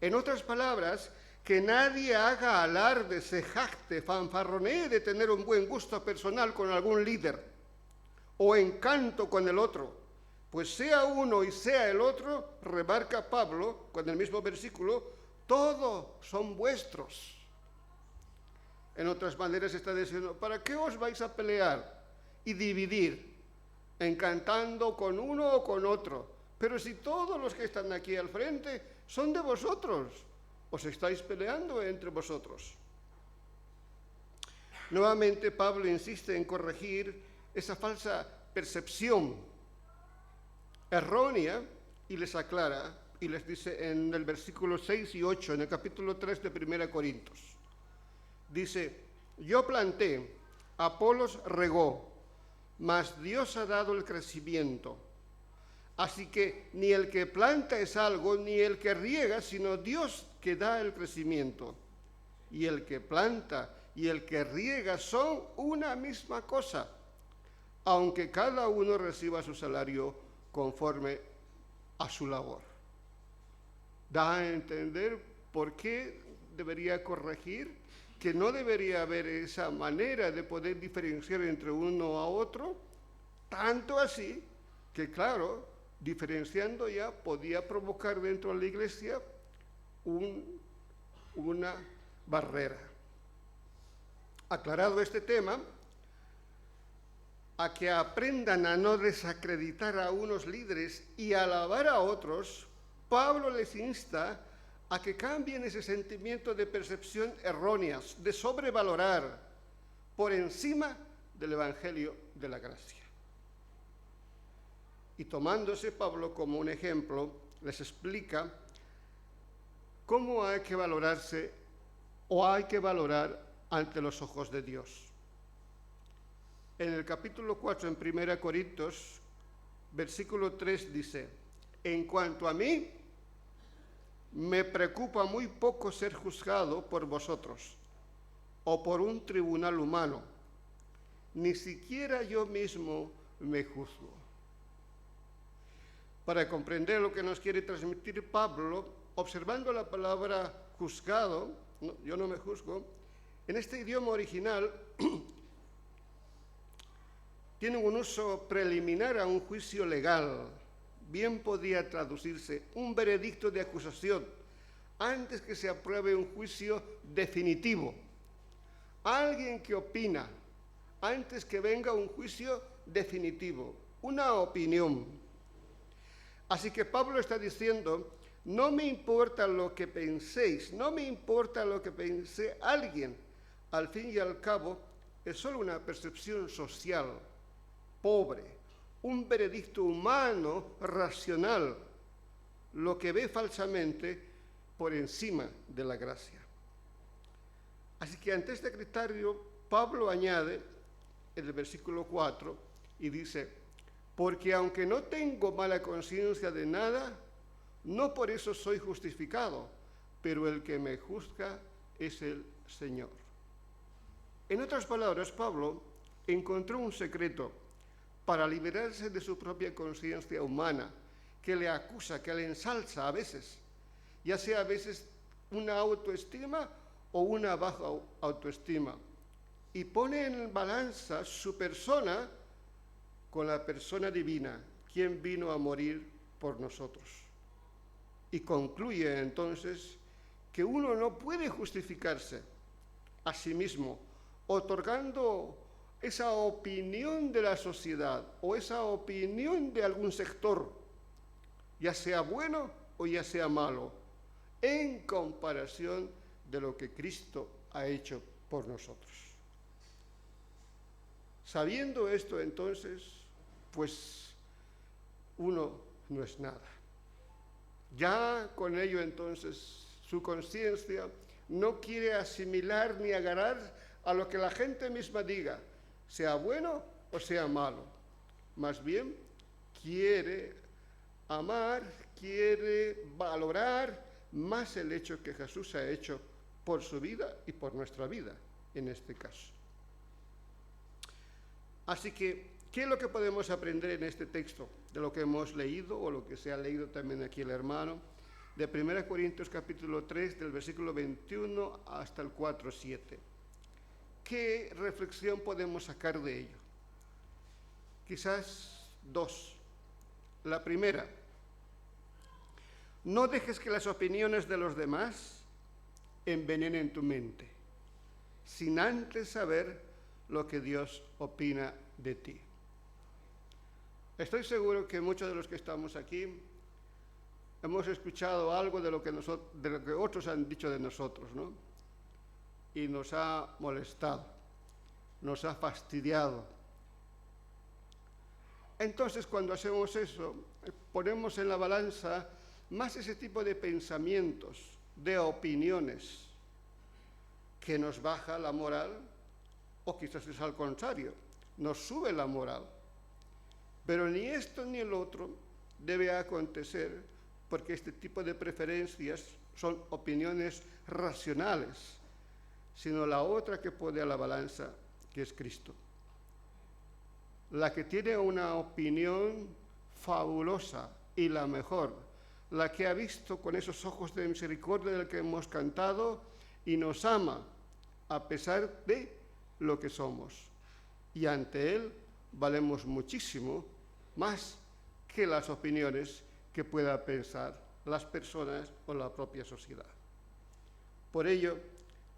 En otras palabras, que nadie haga alarde, se jacte, fanfarronee de tener un buen gusto personal con algún líder o encanto con el otro, pues sea uno y sea el otro, remarca Pablo con el mismo versículo, todos son vuestros. En otras maneras está diciendo, ¿para qué os vais a pelear y dividir, encantando con uno o con otro? Pero si todos los que están aquí al frente son de vosotros, os estáis peleando entre vosotros. Nuevamente Pablo insiste en corregir esa falsa percepción errónea y les aclara y les dice en el versículo 6 y 8, en el capítulo 3 de 1 Corintios. Dice, yo planté, Apolos regó, mas Dios ha dado el crecimiento. Así que ni el que planta es algo, ni el que riega, sino Dios que da el crecimiento. Y el que planta y el que riega son una misma cosa, aunque cada uno reciba su salario conforme a su labor. Da a entender por qué debería corregir, que no debería haber esa manera de poder diferenciar entre uno a otro, tanto así que, claro, diferenciando ya podía provocar dentro de la iglesia una barrera. Aclarado este tema, a que aprendan a no desacreditar a unos líderes y alabar a otros, Pablo les insta a que cambien ese sentimiento de percepción erróneas, de sobrevalorar por encima del Evangelio de la gracia. Y tomándose Pablo como un ejemplo, les explica cómo hay que valorarse o hay que valorar ante los ojos de Dios. En el capítulo 4, en 1 Corintios, versículo 3 dice, en cuanto a mí, me preocupa muy poco ser juzgado por vosotros o por un tribunal humano. Ni siquiera yo mismo me juzgo. Para comprender lo que nos quiere transmitir Pablo, observando la palabra juzgado, yo no me juzgo, en este idioma original tiene un uso preliminar a un juicio legal. Bien podría traducirse un veredicto de acusación antes que se apruebe un juicio definitivo. Alguien que opina antes que venga un juicio definitivo, una opinión. Así que Pablo está diciendo, no me importa lo que penséis, no me importa lo que pense alguien. Al fin y al cabo, es solo una percepción social, pobre, un veredicto humano, racional, lo que ve falsamente por encima de la gracia. Así que ante este criterio, Pablo añade en el versículo 4 y dice, porque aunque no tengo mala conciencia de nada, no por eso soy justificado, pero el que me juzga es el Señor. En otras palabras, Pablo encontró un secreto para liberarse de su propia conciencia humana, que le acusa, que le ensalza a veces, ya sea a veces una autoestima o una baja autoestima, y pone en balanza su persona con la persona divina, quien vino a morir por nosotros. Y concluye entonces que uno no puede justificarse a sí mismo otorgando esa opinión de la sociedad o esa opinión de algún sector, ya sea bueno o ya sea malo, en comparación de lo que Cristo ha hecho por nosotros. Sabiendo esto, entonces, pues uno no es nada. Ya con ello, entonces, su conciencia no quiere asimilar ni agarrar a lo que la gente misma diga, sea bueno o sea malo. Más bien, quiere amar, quiere valorar más el hecho que Jesús ha hecho por su vida y por nuestra vida, en este caso. Así que, ¿qué es lo que podemos aprender en este texto de lo que hemos leído o lo que se ha leído también aquí el hermano? De 1 Corintios capítulo 3, del versículo 21 hasta el 4:7. ¿Qué reflexión podemos sacar de ello? Quizás dos. La primera, no dejes que las opiniones de los demás envenenen tu mente, sin antes saber lo que Dios opina de ti. Estoy seguro que muchos de los que estamos aquí hemos escuchado algo de lo que otros han dicho de nosotros, ¿no? Y nos ha molestado, nos ha fastidiado. Entonces, cuando hacemos eso, ponemos en la balanza más ese tipo de pensamientos, de opiniones, que nos baja la moral, o quizás es al contrario, nos sube la moral. Pero ni esto ni el otro debe acontecer, porque este tipo de preferencias son opiniones racionales, sino la otra que pone a la balanza, que es Cristo. La que tiene una opinión fabulosa y la mejor, la que ha visto con esos ojos de misericordia del que hemos cantado y nos ama a pesar de lo que somos. Y ante Él valemos muchísimo más que las opiniones que pueda pensar las personas o la propia sociedad. Por ello,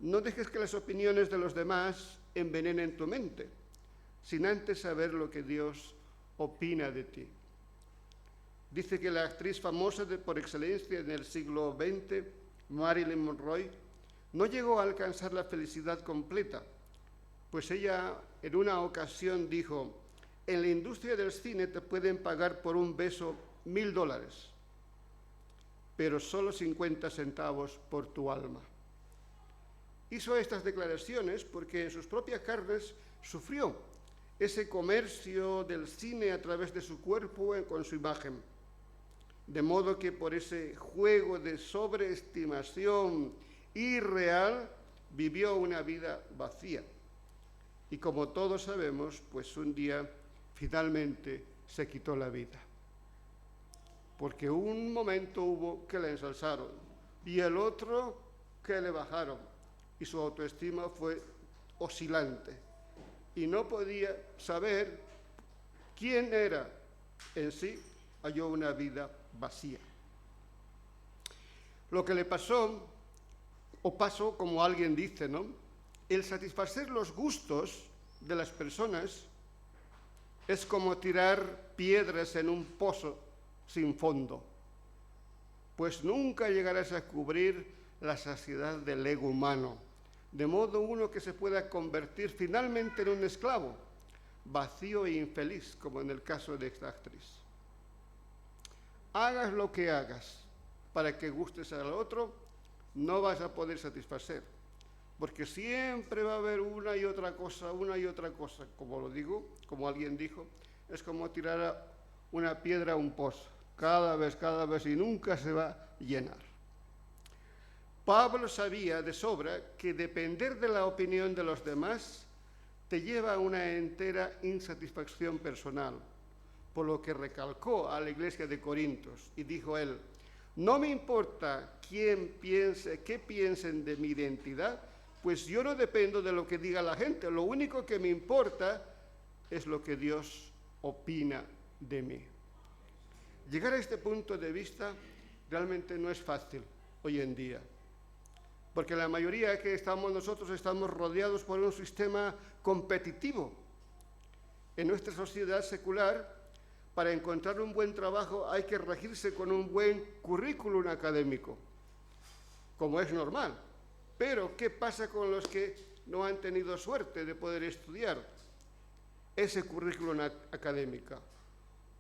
no dejes que las opiniones de los demás envenenen tu mente, sin antes saber lo que Dios opina de ti. Dice que la actriz famosa por excelencia en el siglo XX, Marilyn Monroe, no llegó a alcanzar la felicidad completa, pues ella en una ocasión dijo: en la industria del cine te pueden pagar por un beso $1,000, pero solo 50 centavos por tu alma. Hizo estas declaraciones porque en sus propias carnes sufrió ese comercio del cine a través de su cuerpo con su imagen. De modo que por ese juego de sobreestimación irreal vivió una vida vacía. Y como todos sabemos, pues un día finalmente se quitó la vida. Porque un momento hubo que le ensalzaron y el otro que le bajaron. Y su autoestima fue oscilante. Y no podía saber quién era. En sí, halló una vida vacía. Lo que le pasó, o pasó como alguien dice, ¿no? El satisfacer los gustos de las personas es como tirar piedras en un pozo sin fondo, pues nunca llegarás a cubrir la saciedad del ego humano, de modo uno que se pueda convertir finalmente en un esclavo, vacío e infeliz, como en el caso de esta actriz. Hagas lo que hagas para que gustes al otro, no vas a poder satisfacer, porque siempre va a haber una y otra cosa, como lo digo, como alguien dijo, es como tirar una piedra a un pozo, cada vez, y nunca se va a llenar. Pablo sabía de sobra que depender de la opinión de los demás te lleva a una entera insatisfacción personal, por lo que recalcó a la iglesia de Corintios y dijo él: no me importa qué piensen de mi identidad, pues yo no dependo de lo que diga la gente, lo único que me importa es lo que Dios opina de mí. Llegar a este punto de vista realmente no es fácil hoy en día, porque la mayoría que nosotros estamos rodeados por un sistema competitivo. En nuestra sociedad secular, para encontrar un buen trabajo hay que regirse con un buen currículum académico, como es normal. Pero, ¿qué pasa con los que no han tenido suerte de poder estudiar ese currículum académico?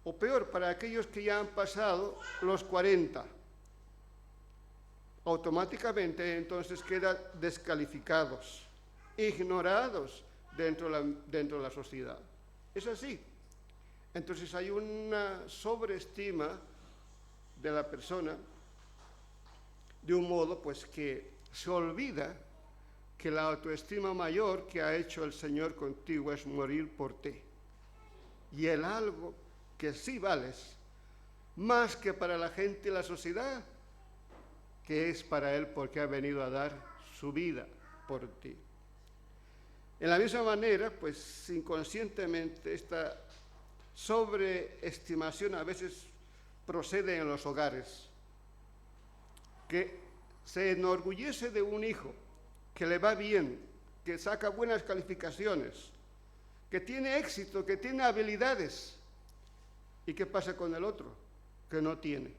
O peor, para aquellos que ya han pasado los 40, automáticamente entonces quedan descalificados, ignorados dentro de la sociedad. Es así. Entonces hay una sobreestima de la persona de un modo pues que se olvida que la autoestima mayor que ha hecho el Señor contigo es morir por ti. Y el algo que sí vales, más que para la gente y la sociedad, que es para Él porque ha venido a dar su vida por ti. En la misma manera, pues inconscientemente esta sobreestimación a veces procede en los hogares, que se enorgullece de un hijo que le va bien, que saca buenas calificaciones, que tiene éxito, que tiene habilidades. ¿Y qué pasa con el otro? Que no tiene.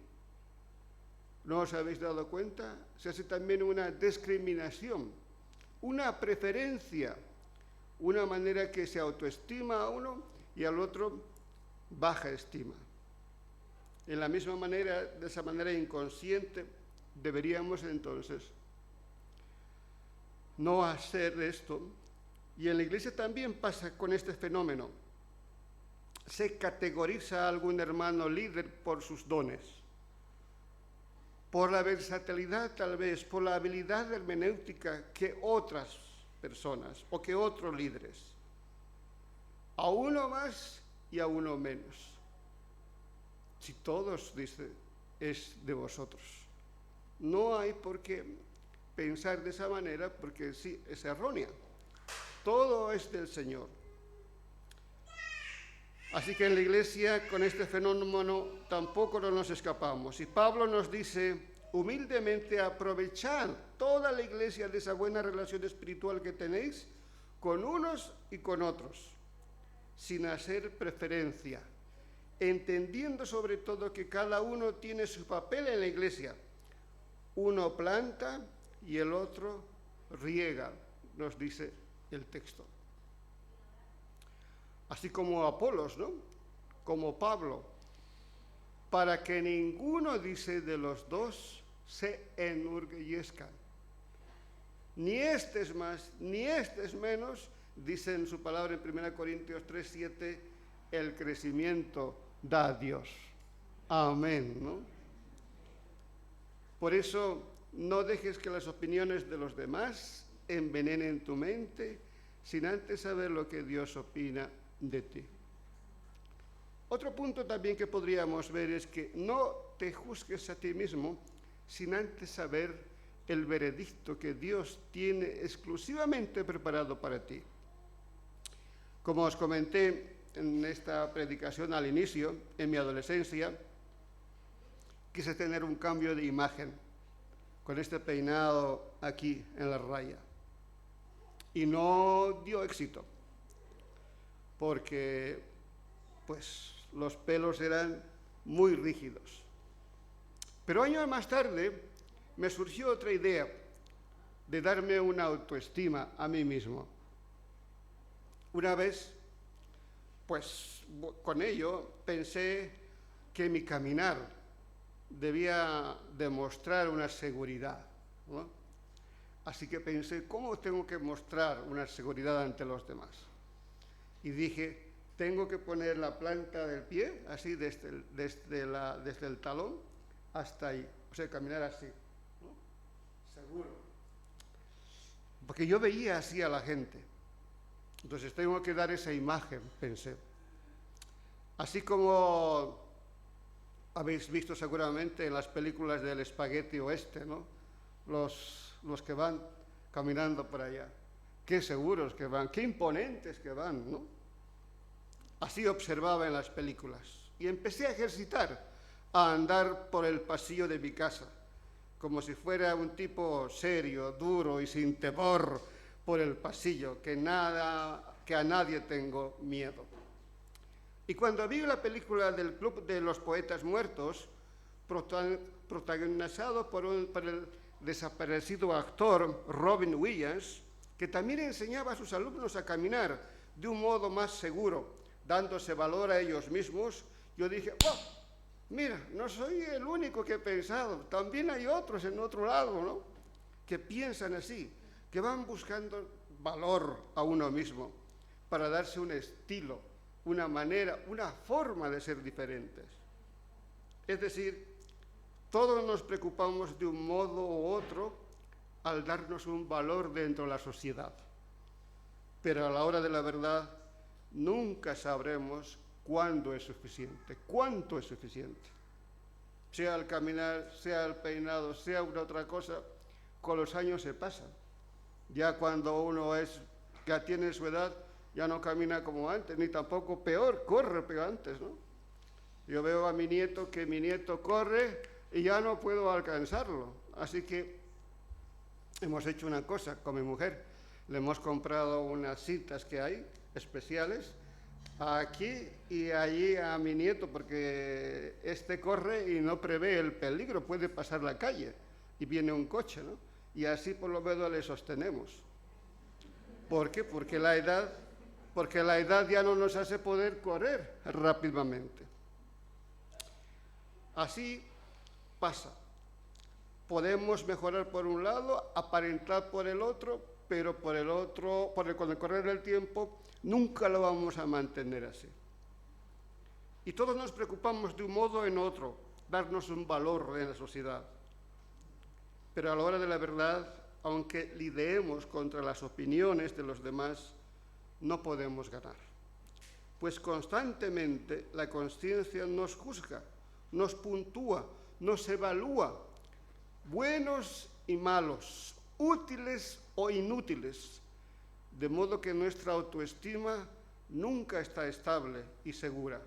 ¿No os habéis dado cuenta? Se hace también una discriminación, una preferencia, una manera que se autoestima a uno y al otro baja estima. En la misma manera, de esa manera inconsciente, deberíamos entonces no hacer esto. Y en la Iglesia también pasa con este fenómeno. Se categoriza a algún hermano líder por sus dones, por la versatilidad tal vez, por la habilidad hermenéutica que otras personas o que otros líderes. A uno más y a uno menos. Si todos, dice, es de vosotros. No hay por qué pensar de esa manera porque sí, es errónea. Todo es del Señor. Así que en la Iglesia con este fenómeno tampoco no nos escapamos. Y Pablo nos dice humildemente: aprovechad toda la Iglesia de esa buena relación espiritual que tenéis con unos y con otros, sin hacer preferencia, entendiendo sobre todo que cada uno tiene su papel en la Iglesia. Uno planta y el otro riega, nos dice el texto. Así como Apolos, ¿no? Como Pablo, para que ninguno, dice, de los dos se enorgullezcan. Ni este es más, ni este es menos, dice en su palabra en 1 Corintios 3:7, el crecimiento da a Dios. Amén, ¿no? Por eso, no dejes que las opiniones de los demás envenenen tu mente sin antes saber lo que Dios opina de ti. Otro punto también que podríamos ver es que no te juzgues a ti mismo sin antes saber el veredicto que Dios tiene exclusivamente preparado para ti. Como os comenté en esta predicación al inicio, en mi adolescencia, quise tener un cambio de imagen con este peinado aquí en la raya. Y no dio éxito, porque pues los pelos eran muy rígidos. Pero años más tarde me surgió otra idea de darme una autoestima a mí mismo. Una vez, pues con ello pensé que mi caminar debía demostrar una seguridad, ¿no? Así que pensé, ¿cómo tengo que mostrar una seguridad ante los demás? Y dije, tengo que poner la planta del pie, así desde el talón hasta ahí. O sea, caminar así, ¿no? Seguro. Porque yo veía así a la gente. Entonces tengo que dar esa imagen, pensé. Así como habéis visto seguramente en las películas del espagueti oeste, ¿no? Los que van caminando por allá. Qué seguros que van, qué imponentes que van, ¿no? Así observaba en las películas. Y empecé a ejercitar, a andar por el pasillo de mi casa, como si fuera un tipo serio, duro y sin temor por el pasillo, que a nadie tengo miedo. Y cuando vi la película del Club de los Poetas Muertos, protagonizado por el desaparecido actor Robin Williams, que también enseñaba a sus alumnos a caminar de un modo más seguro, dándose valor a ellos mismos, yo dije, ¡oh! Mira, no soy el único que he pensado, también hay otros en otro lado, ¿no? Que piensan así, que van buscando valor a uno mismo para darse un estilo, una manera, una forma de ser diferentes. Es decir, todos nos preocupamos de un modo u otro al darnos un valor dentro de la sociedad. Pero a la hora de la verdad, nunca sabremos cuándo es suficiente, cuánto es suficiente. Sea el caminar, sea el peinado, sea una otra cosa, con los años se pasa. Ya cuando uno ya tiene su edad, ya no camina como antes, ni tampoco peor, corre peor antes, ¿no? Yo veo a mi nieto que mi nieto corre y ya no puedo alcanzarlo. Así que hemos hecho una cosa con mi mujer. Le hemos comprado unas citas que hay especiales aquí y allí a mi nieto, porque este corre y no prevé el peligro, puede pasar la calle y viene un coche, ¿no? Y así por lo menos le sostenemos. ¿Por qué? Porque la edad ya no nos hace poder correr rápidamente. Así pasa. Podemos mejorar por un lado, aparentar por el otro, pero con el correr del tiempo nunca lo vamos a mantener así. Y todos nos preocupamos de un modo o en otro, darnos un valor en la sociedad. Pero a la hora de la verdad, aunque lidiemos contra las opiniones de los demás, no podemos ganar. Pues constantemente la conciencia nos juzga, nos puntúa, nos evalúa, buenos y malos, útiles o inútiles, de modo que nuestra autoestima nunca está estable y segura.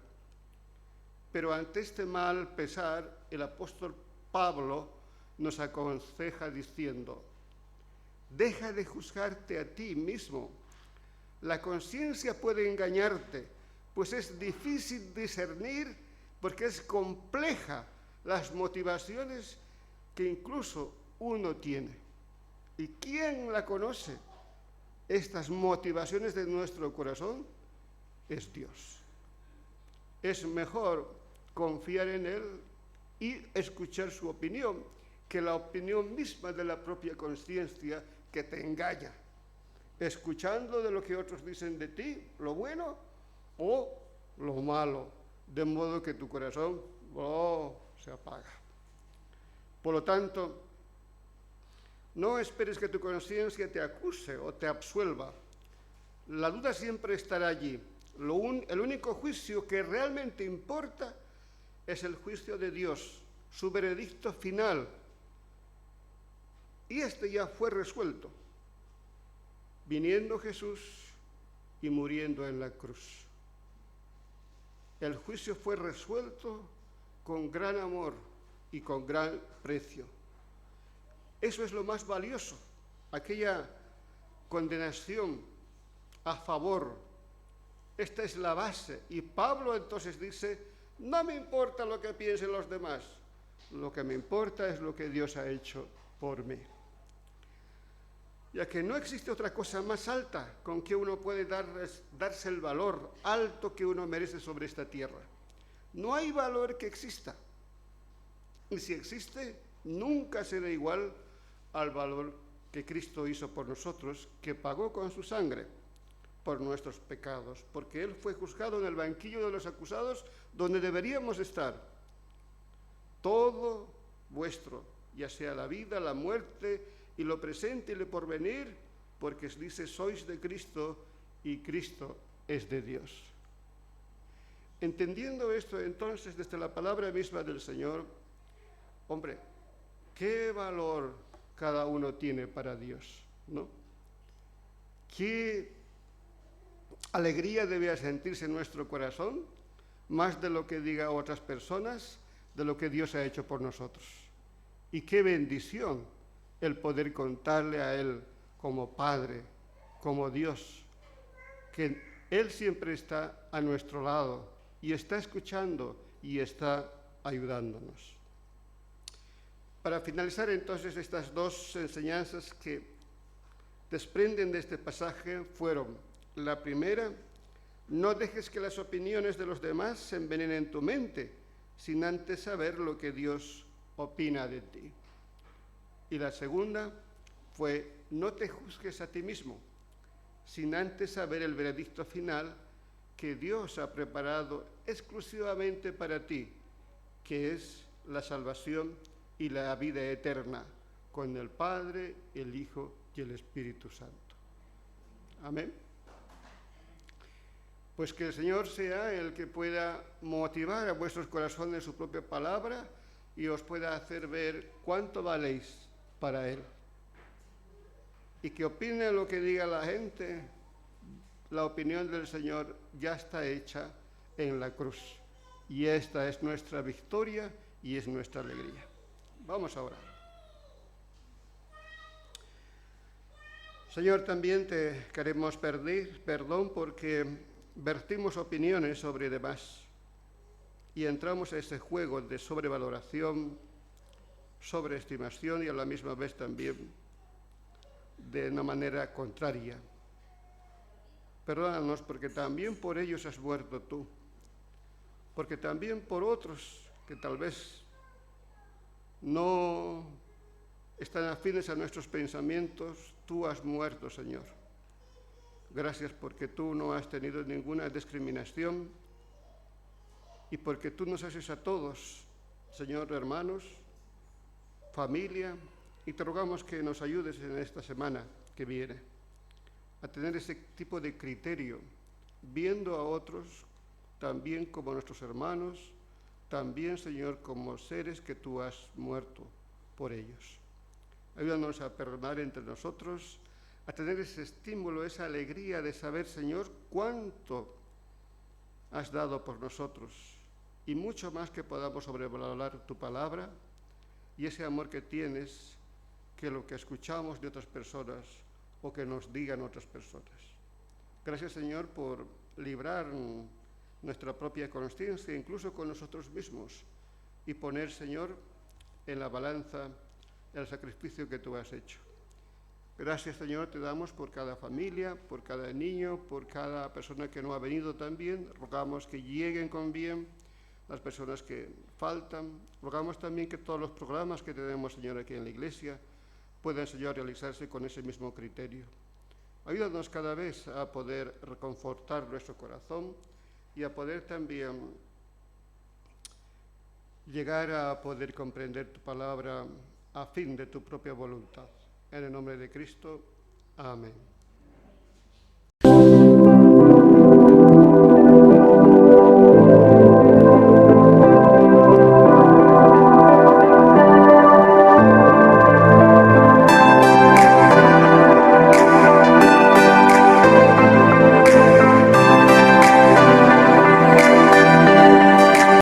Pero ante este mal pesar, el apóstol Pablo nos aconseja diciendo: deja de juzgarte a ti mismo. La conciencia puede engañarte, pues es difícil discernir porque es compleja las motivaciones que incluso uno tiene. ¿Y quién la conoce? Estas motivaciones de nuestro corazón es Dios. Es mejor confiar en Él y escuchar su opinión que la opinión misma de la propia conciencia que te engaña, escuchando de lo que otros dicen de ti, lo bueno o lo malo, de modo que tu corazón se apaga. Por lo tanto, no esperes que tu conciencia te acuse o te absuelva. La duda siempre estará allí. El único juicio que realmente importa es el juicio de Dios, su veredicto final. Y este ya fue resuelto, viniendo Jesús y muriendo en la cruz. El juicio fue resuelto con gran amor y con gran precio. Eso es lo más valioso, aquella condenación a favor. Esta es la base. Y Pablo entonces dice: no me importa lo que piensen los demás, lo que me importa es lo que Dios ha hecho por mí. Ya que no existe otra cosa más alta con que uno puede darse el valor alto que uno merece sobre esta tierra. No hay valor que exista. Y si existe, nunca será igual al valor que Cristo hizo por nosotros, que pagó con su sangre por nuestros pecados, porque Él fue juzgado en el banquillo de los acusados donde deberíamos estar. Todo vuestro, ya sea la vida, la muerte y lo presente y lo porvenir, porque dice: sois de Cristo y Cristo es de Dios. Entendiendo esto, entonces, desde la palabra misma del Señor, hombre, qué valor cada uno tiene para Dios, ¿no? Qué alegría debe sentirse en nuestro corazón, más de lo que digan otras personas, de lo que Dios ha hecho por nosotros. Y qué bendición el poder contarle a Él como Padre, como Dios, que Él siempre está a nuestro lado y está escuchando y está ayudándonos. Para finalizar entonces, estas dos enseñanzas que desprenden de este pasaje fueron: la primera, no dejes que las opiniones de los demás se envenenen tu mente, sin antes saber lo que Dios opina de ti. Y la segunda fue: no te juzgues a ti mismo, sin antes saber el veredicto final que Dios ha preparado exclusivamente para ti, que es la salvación y la vida eterna con el Padre, el Hijo y el Espíritu Santo. Amén. Pues que el Señor sea el que pueda motivar a vuestros corazones su propia palabra y os pueda hacer ver cuánto valéis para Él. Y que opine lo que diga la gente, la opinión del Señor ya está hecha en la cruz. Y esta es nuestra victoria y es nuestra alegría. Vamos a orar. Señor, también te queremos pedir perdón porque vertimos opiniones sobre demás y entramos a ese juego de sobrevaloración, sobreestimación y a la misma vez también de una manera contraria. Perdónanos porque también por ellos has muerto tú, porque también por otros que tal vez no están afines a nuestros pensamientos, tú has muerto, Señor. Gracias porque tú no has tenido ninguna discriminación y porque tú nos haces a todos, Señor, hermanos, familia, y te rogamos que nos ayudes en esta semana que viene a tener ese tipo de criterio, viendo a otros también como nuestros hermanos, también, Señor, como seres que tú has muerto por ellos. Ayúdanos a perdonar entre nosotros, a tener ese estímulo, esa alegría de saber, Señor, cuánto has dado por nosotros y mucho más que podamos sobrevalorar tu palabra y ese amor que tienes que lo que escuchamos de otras personas o que nos digan otras personas. Gracias, Señor, por librar nuestra propia consciencia, incluso con nosotros mismos, y poner, Señor, en la balanza el sacrificio que tú has hecho. Gracias, Señor, te damos por cada familia, por cada niño, por cada persona que no ha venido también. Rogamos que lleguen con bien las personas que faltan. Rogamos también que todos los programas que tenemos, Señor, aquí en la Iglesia puedan, Señor, realizarse con ese mismo criterio. Ayúdanos cada vez a poder reconfortar nuestro corazón y a poder también llegar a poder comprender tu palabra a fin de tu propia voluntad. En el nombre de Cristo. Amén.